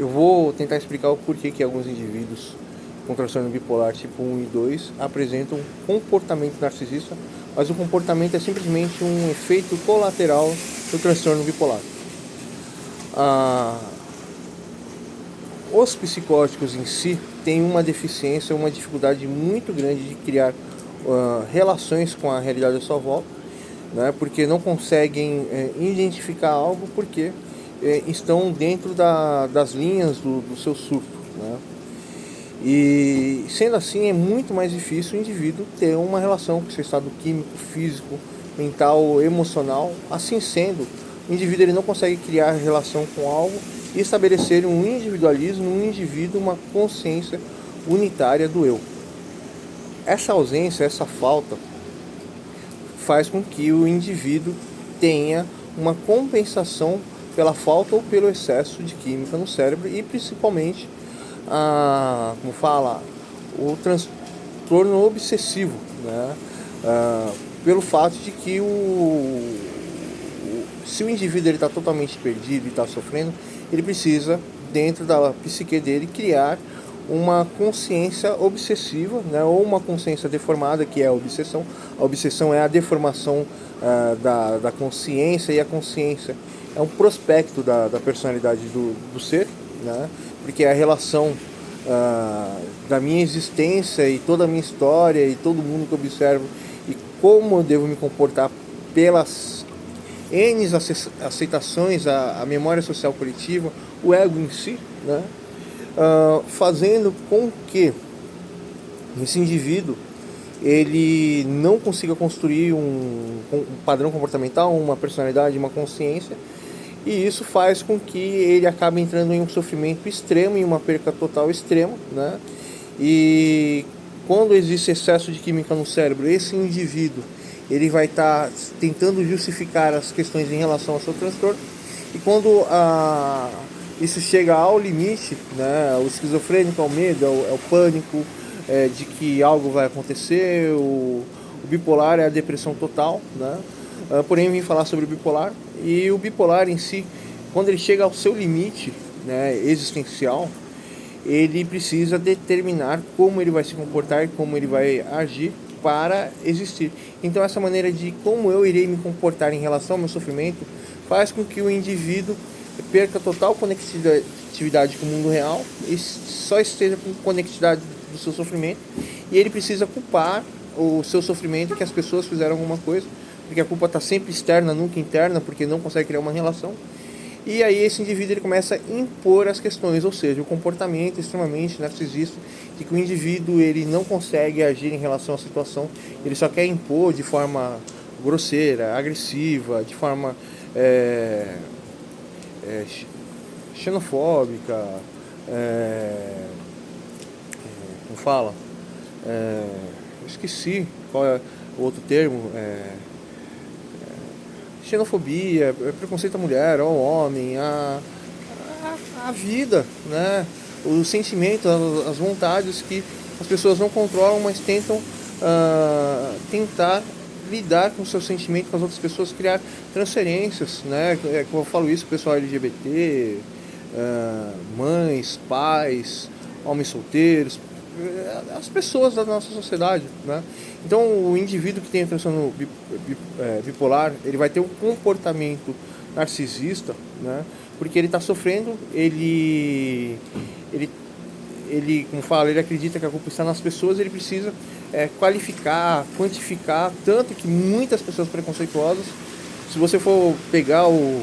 Eu vou tentar explicar o porquê que alguns indivíduos com transtorno bipolar tipo 1 e 2 apresentam comportamento narcisista, mas o comportamento é simplesmente um efeito colateral do transtorno bipolar. Ah, os psicóticos em si têm uma deficiência, uma dificuldade muito grande de criar relações com a realidade à sua volta, né, porque não conseguem identificar algo porque estão dentro das linhas do seu surto, né? E sendo assim é muito mais difícil o indivíduo ter uma relação com seu estado químico, físico, mental, emocional. Assim sendo, o indivíduo ele não consegue criar relação com algo e estabelecer um individualismo, um indivíduo, uma consciência unitária do eu. Essa ausência, essa falta faz com que o indivíduo tenha uma compensação pela falta ou pelo excesso de química no cérebro e principalmente o transtorno obsessivo, né? Pelo fato de que se o indivíduo está totalmente perdido e está sofrendo, ele precisa, dentro da psique dele, criar uma consciência obsessiva, né, ou uma consciência deformada, que é a obsessão. A obsessão é a deformação da consciência, e a consciência é um prospecto da personalidade do ser, né, porque é a relação da minha existência e toda a minha história e todo mundo que eu observo e como eu devo me comportar pelas N aceitações, a memória social coletiva, o ego em si, né? Fazendo com que esse indivíduo ele não consiga construir um padrão comportamental, uma personalidade, uma consciência, e isso faz com que ele acabe entrando em um sofrimento extremo, em uma perca total extrema, né? E quando existe excesso de química no cérebro, esse indivíduo ele vai estar tentando justificar as questões em relação ao seu transtorno, e quando isso chega ao limite, né, o esquizofrênico é o medo, é o pânico de que algo vai acontecer, o bipolar é a depressão total, né? Porém, eu vim falar sobre o bipolar, e o bipolar em si, quando ele chega ao seu limite, né, existencial, ele precisa determinar como ele vai se comportar, como ele vai agir para existir. Então essa maneira de como eu irei me comportar em relação ao meu sofrimento faz com que o indivíduo perca total conectividade com o mundo real e só esteja com conectividade do seu sofrimento, e ele precisa culpar o seu sofrimento que as pessoas fizeram alguma coisa, porque a culpa está sempre externa, nunca interna, porque não consegue criar uma relação. E aí esse indivíduo ele começa a impor as questões, ou seja, o comportamento extremamente narcisista, de que o indivíduo ele não consegue agir em relação à situação, ele só quer impor de forma grosseira, agressiva, de forma xenofóbica, como fala? Esqueci qual é o outro termo. Xenofobia, preconceito à mulher, ao homem, a vida, né? Os sentimentos, as vontades que as pessoas não controlam, mas tentam tentar lidar com o seu sentimento com as outras pessoas, criar transferências, né? Como eu falo isso, o pessoal LGBT, mães, pais, homens solteiros, as pessoas da nossa sociedade, né? Então o indivíduo que tem a transtorno bipolar, ele vai ter um comportamento narcisista, né? Porque ele está sofrendo, ele como fala, ele acredita que a culpa está nas pessoas, ele precisa qualificar, quantificar, tanto que muitas pessoas preconceituosas, se você for pegar o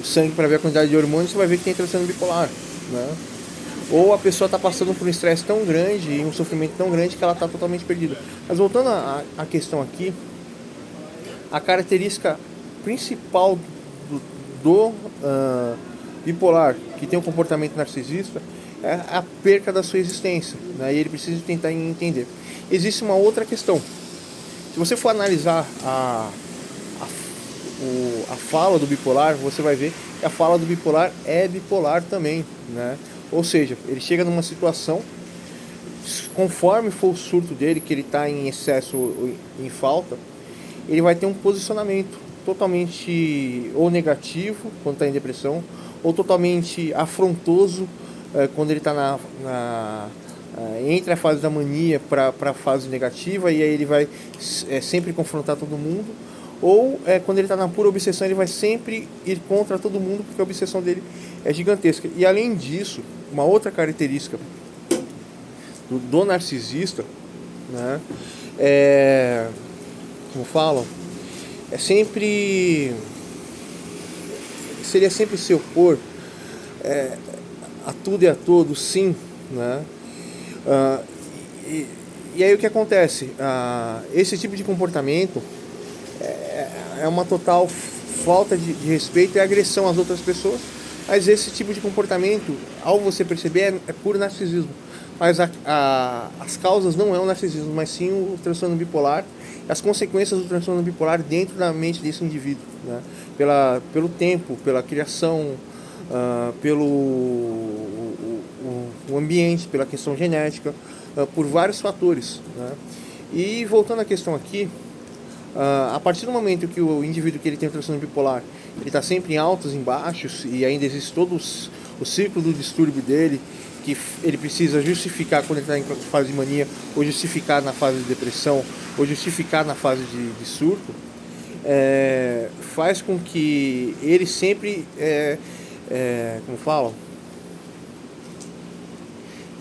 sangue para ver a quantidade de hormônios, você vai ver que tem transtorno bipolar, né? Ou a pessoa está passando por um estresse tão grande e um sofrimento tão grande que ela está totalmente perdida. Mas voltando à questão aqui, a característica principal do bipolar, que tem um comportamento narcisista, é a perca da sua existência, né? E ele precisa tentar entender. Existe uma outra questão. Se você for analisar a fala do bipolar, você vai ver que a fala do bipolar é bipolar também, né? Ou seja, ele chega numa situação, conforme for o surto dele, que ele está em excesso ou em falta, ele vai ter um posicionamento totalmente ou negativo quando está em depressão, ou totalmente afrontoso quando ele está entre a fase da mania para a fase negativa, e aí ele vai sempre confrontar todo mundo, ou quando ele está na pura obsessão, ele vai sempre ir contra todo mundo, porque a obsessão dele é gigantesca. E além disso, uma outra característica do narcisista, né, como falam, seria sempre se opor a tudo e a todos, sim, né? E aí o que acontece? Esse tipo de comportamento é uma total falta de respeito e agressão às outras pessoas, mas esse tipo de comportamento, ao você perceber, é puro narcisismo. Mas as causas não é o narcisismo, mas sim o transtorno bipolar, as consequências do transtorno bipolar dentro da mente desse indivíduo, né? Pelo tempo, pela criação, pelo o ambiente, pela questão genética, por vários fatores, né? E voltando à questão aqui, a partir do momento que o indivíduo que ele tem o transtorno bipolar, ele está sempre em altos e em baixos, e ainda existe todo o ciclo do distúrbio dele, que ele precisa justificar quando ele está em fase de mania, ou justificar na fase de depressão, ou justificar na fase de surto, faz com que ele sempre, como falam,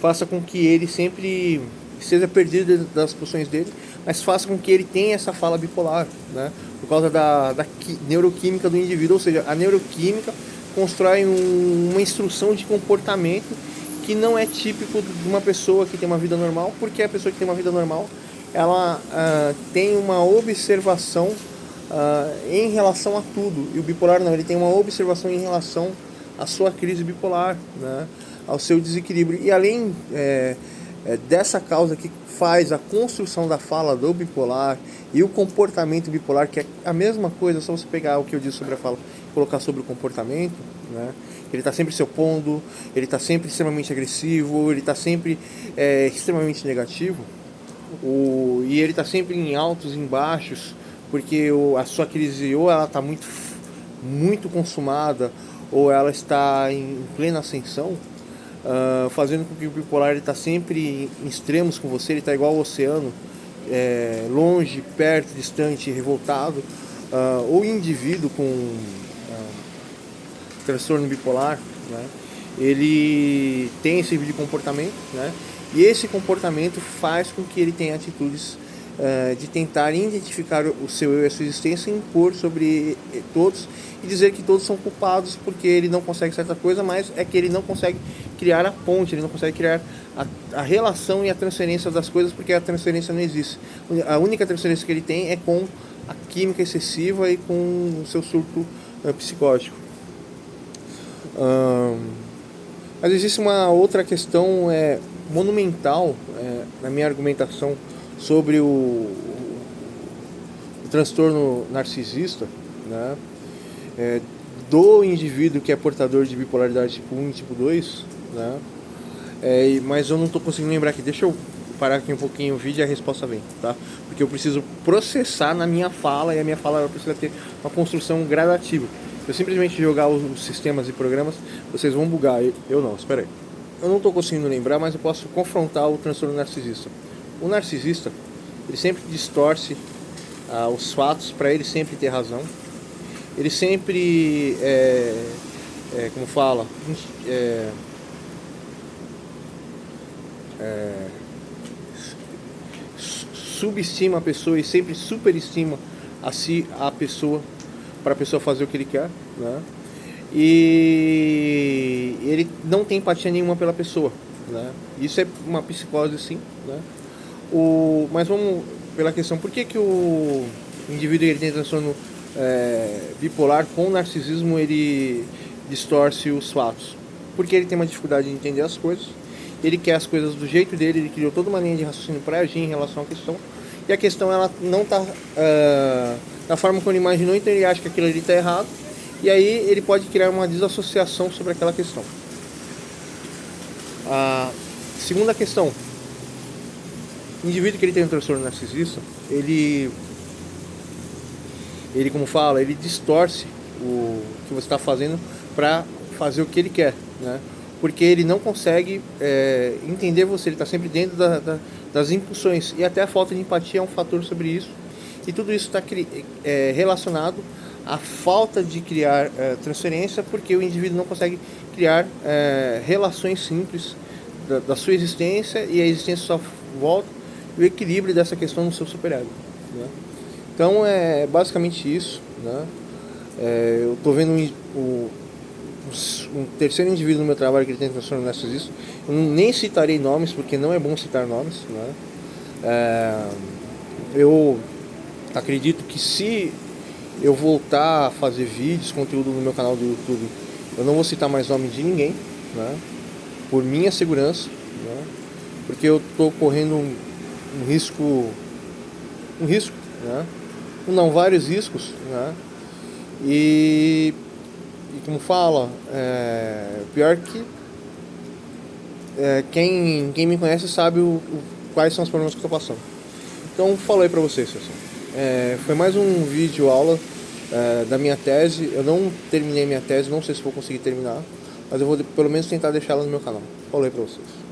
faça com que ele sempre seja perdido das funções dele, mas faça com que ele tenha essa fala bipolar, né? Por causa da neuroquímica do indivíduo, ou seja, a neuroquímica constrói uma instrução de comportamento que não é típico de uma pessoa que tem uma vida normal, porque a pessoa que tem uma vida normal, ela tem uma observação em relação a tudo, e o bipolar não, ele tem uma observação em relação à sua crise bipolar, né? Ao seu desequilíbrio. E além dessa causa que faz a construção da fala do bipolar e o comportamento bipolar, que é a mesma coisa, só você pegar o que eu disse sobre a fala e colocar sobre o comportamento, né? Ele está sempre se opondo, ele está sempre extremamente agressivo, ele está sempre extremamente negativo, e ele está sempre em altos e em baixos, porque a sua crise ou ela está muito consumada, ou ela está em plena ascensão, fazendo com que o bipolar está sempre em extremos com você. Ele está igual ao oceano, longe, perto, distante, revoltado, ou indivíduo com transtorno bipolar, né? Ele tem esse tipo de comportamento, né? E esse comportamento faz com que ele tenha atitudes de tentar identificar o seu eu e a sua existência, impor sobre todos e dizer que todos são culpados porque ele não consegue certa coisa, mas é que ele não consegue criar a ponte, ele não consegue criar a relação e a transferência das coisas, porque a transferência não existe. A única transferência que ele tem é com a química excessiva e com o seu surto psicótico. Mas existe uma outra questão monumental na minha argumentação sobre o transtorno narcisista, né? Do indivíduo que é portador de bipolaridade tipo 1 e tipo 2, né? Mas eu não estou conseguindo lembrar aqui. Deixa eu parar aqui um pouquinho o vídeo e a resposta vem, tá? Porque eu preciso processar na minha fala, e a minha fala precisa ter uma construção gradativa. Se eu simplesmente jogar os sistemas e programas, vocês vão bugar. Eu não, espera aí. Eu não estou conseguindo lembrar, mas eu posso confrontar o transtorno narcisista. O narcisista, ele sempre distorce os fatos para ele sempre ter razão. Ele sempre, como fala, subestima a pessoa e sempre superestima a pessoa, para a pessoa fazer o que ele quer, né? E ele não tem empatia nenhuma pela pessoa, né? Isso é uma psicose, sim, né? Mas vamos pela questão, por que o indivíduo ele tem transtorno bipolar com narcisismo, ele distorce os fatos? Porque ele tem uma dificuldade de entender as coisas, ele quer as coisas do jeito dele, ele criou toda uma linha de raciocínio para agir em relação à questão, e a questão ela não está da forma como ele imaginou, então ele acha que aquilo ali está errado, e aí ele pode criar uma desassociação sobre aquela questão. A segunda questão: o indivíduo que ele tem um transtorno narcisista, ele como fala, ele distorce o que você está fazendo para fazer o que ele quer, né? Porque ele não consegue entender você, ele está sempre dentro das impulsões, e até a falta de empatia é um fator sobre isso, e tudo isso está relacionado à falta de criar transferência, porque o indivíduo não consegue criar relações simples da sua existência e a existência só volta, e o equilíbrio dessa questão no seu superego, né? Então é basicamente isso, né? Eu estou vendo um terceiro indivíduo no meu trabalho que ele tem transtorno narcisista. Eu nem citarei nomes, porque não é bom citar nomes, né? Eu acredito que se eu voltar a fazer vídeos, conteúdo no meu canal do YouTube, eu não vou citar mais nome de ninguém, né? Por minha segurança, né? Porque eu estou correndo um risco, né? Não, vários riscos, né? E como fala, pior que quem me conhece sabe quais são os problemas que eu estou passando. Então, falei para vocês, pessoal. Foi mais um vídeo aula da minha tese. Eu não terminei minha tese, não sei se vou conseguir terminar, mas eu vou pelo menos tentar deixar ela no meu canal. Falei para vocês.